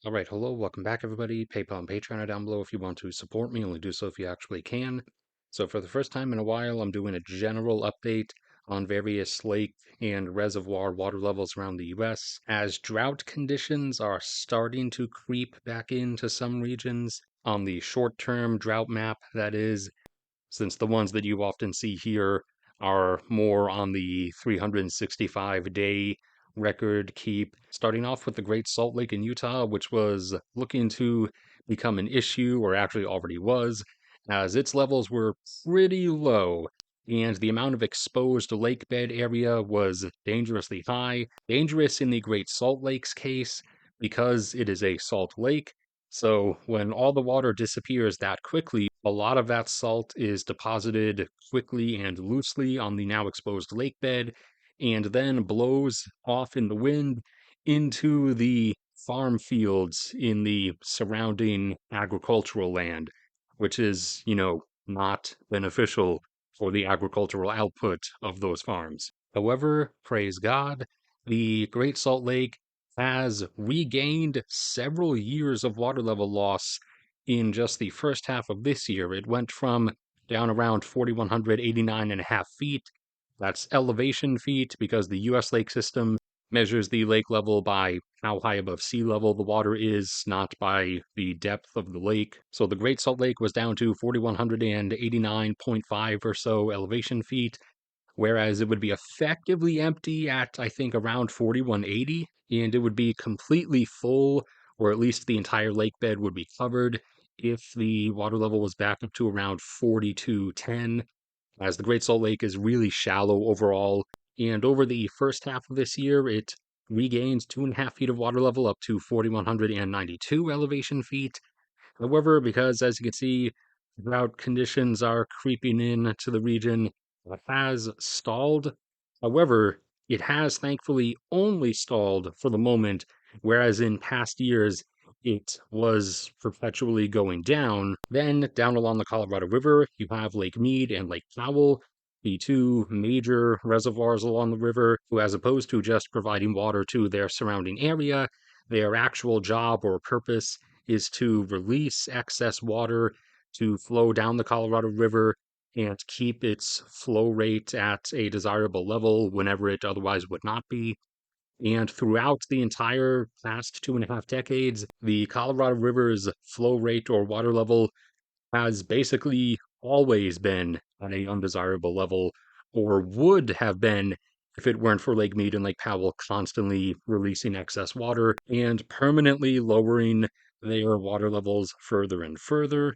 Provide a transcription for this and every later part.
Alright, hello, welcome back everybody. PayPal and Patreon are down below if you want to support me, only do so if you actually can. So for the first time in a while, I'm doing a general update on various lake and reservoir water levels around the US, as drought conditions are starting to creep back into some regions. On the short-term drought map, that is, since the ones that you often see here are more on the 365-day record keep. Starting off with the Great Salt Lake in Utah, which was looking to become an issue, or actually already was, as its levels were pretty low, and the amount of exposed lake bed area was dangerously high. Dangerous in the Great Salt Lake's case, because it is a salt lake, so when all the water disappears that quickly, a lot of that salt is deposited quickly and loosely on the now exposed lake bed, and then blows off in the wind into the farm fields in the surrounding agricultural land, which is, not beneficial for the agricultural output of those farms. However, praise God, the Great Salt Lake has regained several years of water level loss in just the first half of this year. It went from down around 4,189.5 feet. That's elevation feet because the US lake system measures the lake level by how high above sea level the water is, not by the depth of the lake. So the Great Salt Lake was down to 4,189.5 or so elevation feet, whereas it would be effectively empty at, I think, around 4,180, and it would be completely full, or at least the entire lake bed would be covered if the water level was back up to around 4,210, as the Great Salt Lake is really shallow overall. And over the first half of this year, it regains 2.5 feet of water level up to 4,192 elevation feet. However, because as you can see, drought conditions are creeping in to the region, it has stalled. However, it has thankfully only stalled for the moment, whereas in past years it was perpetually going down. Then, down along the Colorado River, you have Lake Mead and Lake Powell, the two major reservoirs along the river, who, as opposed to just providing water to their surrounding area, their actual job or purpose is to release excess water to flow down the Colorado River and keep its flow rate at a desirable level whenever it otherwise would not be. And throughout the entire past 2.5 decades, the Colorado River's flow rate or water level has basically always been at a undesirable level, or would have been if it weren't for Lake Mead and Lake Powell constantly releasing excess water and permanently lowering their water levels further and further,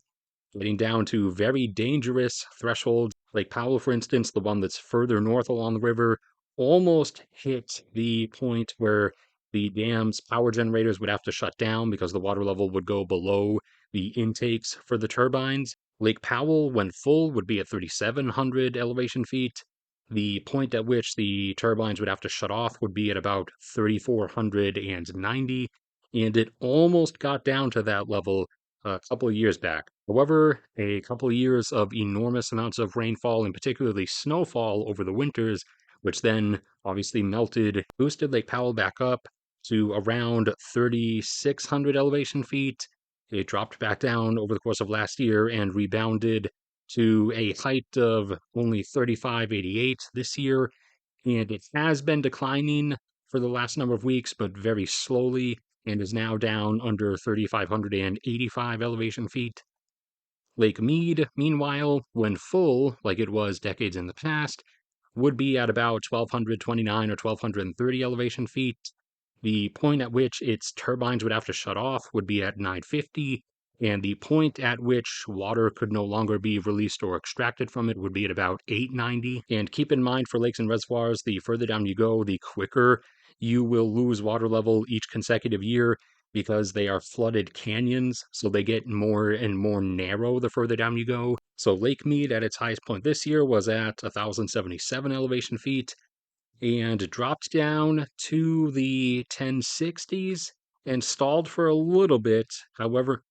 getting down to very dangerous thresholds. Lake Powell, for instance, the one that's further north along the river, almost hit the point where the dam's power generators would have to shut down because the water level would go below the intakes for the turbines. Lake Powell, when full, would be at 3,700 elevation feet. The point at which the turbines would have to shut off would be at about 3,490, and it almost got down to that level a couple of years back. However, a couple of years of enormous amounts of rainfall, and particularly snowfall over the winters, which then obviously melted, boosted Lake Powell back up to around 3,600 elevation feet. It dropped back down over the course of last year and rebounded to a height of only 3,588 this year. And it has been declining for the last number of weeks, but very slowly, and is now down under 3,585 elevation feet. Lake Mead, meanwhile, when full, like it was decades in the past, would be at about 1,229 or 1,230 elevation feet. The point at which its turbines would have to shut off would be at 950, and the point at which water could no longer be released or extracted from it would be at about 890. And keep in mind, for lakes and reservoirs, the further down you go, the quicker you will lose water level each consecutive year, because they are flooded canyons, so they get more and more narrow the further down you go. So Lake Mead at its highest point this year was at 1,077 elevation feet, and dropped down to the 1060s and stalled for a little bit. However,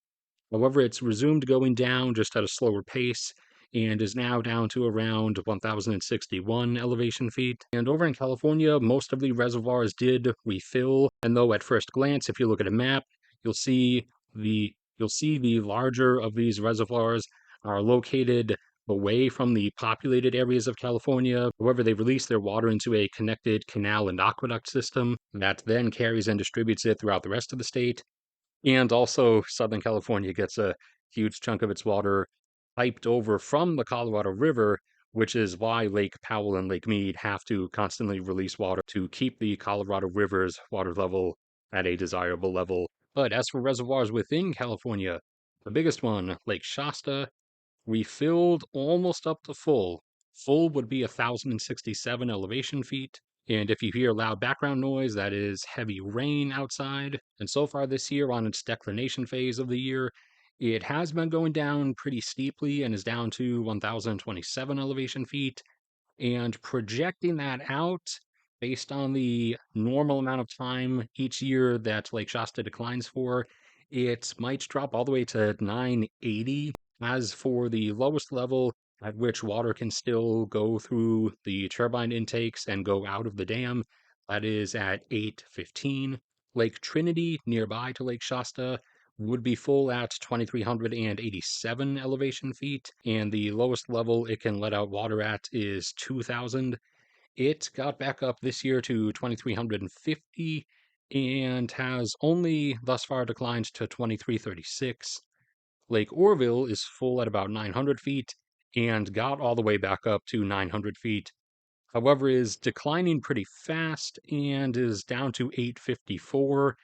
it's resumed going down just at a slower pace and is now down to around 1,061 elevation feet. And over in California, most of the reservoirs did refill, and though at first glance, if you look at a map, you'll see the larger of these reservoirs are located away from the populated areas of California. However, they release their water into a connected canal and aqueduct system that then carries and distributes it throughout the rest of the state. And also, Southern California gets a huge chunk of its water piped over from the Colorado River, which is why Lake Powell and Lake Mead have to constantly release water to keep the Colorado River's water level at a desirable level. But as for reservoirs within California, the biggest one, Lake Shasta, we filled almost up to full. Full would be 1,067 elevation feet. And if you hear loud background noise, that is heavy rain outside. And so far this year, on its declination phase of the year, it has been going down pretty steeply and is down to 1,027 elevation feet. And projecting that out based on the normal amount of time each year that Lake Shasta declines for, it might drop all the way to 980. As for the lowest level at which water can still go through the turbine intakes and go out of the dam, that is at 815. Lake Trinity, nearby to Lake Shasta, would be full at 2,387 elevation feet, and the lowest level it can let out water at is 2,000. It got back up this year to 2,350 and has only thus far declined to 2,336. Lake Orville is full at about 900 feet and got all the way back up to 900 feet. However, is declining pretty fast and is down to 854.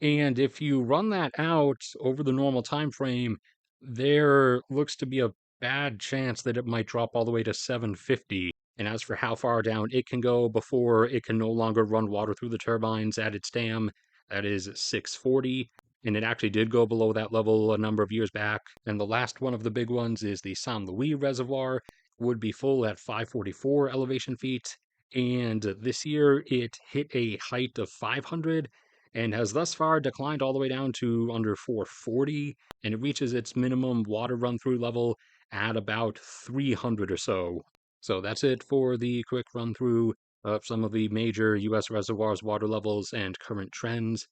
And if you run that out over the normal time frame, there looks to be a bad chance that it might drop all the way to 750. And as for how far down it can go before it can no longer run water through the turbines at its dam, that is 640. And it actually did go below that level a number of years back. And the last one of the big ones is the San Luis Reservoir, would be full at 544 elevation feet. And this year it hit a height of 500 and has thus far declined all the way down to under 440, and it reaches its minimum water run through level at about 300 or so. So that's it for the quick run through of some of the major US reservoirs water levels and current trends.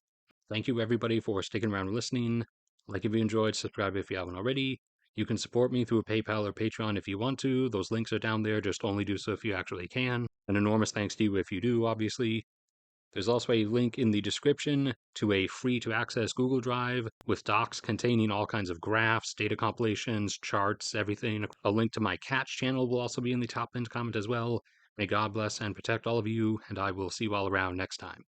Thank you everybody for sticking around and listening. Like if you enjoyed, subscribe if you haven't already. You can support me through a PayPal or Patreon if you want to. Those links are down there, just only do so if you actually can. An enormous thanks to you if you do, obviously. There's also a link in the description to a free-to-access Google Drive with docs containing all kinds of graphs, data compilations, charts, everything. A link to my cat's channel will also be in the top pinned comment as well. May God bless and protect all of you, and I will see you all around next time.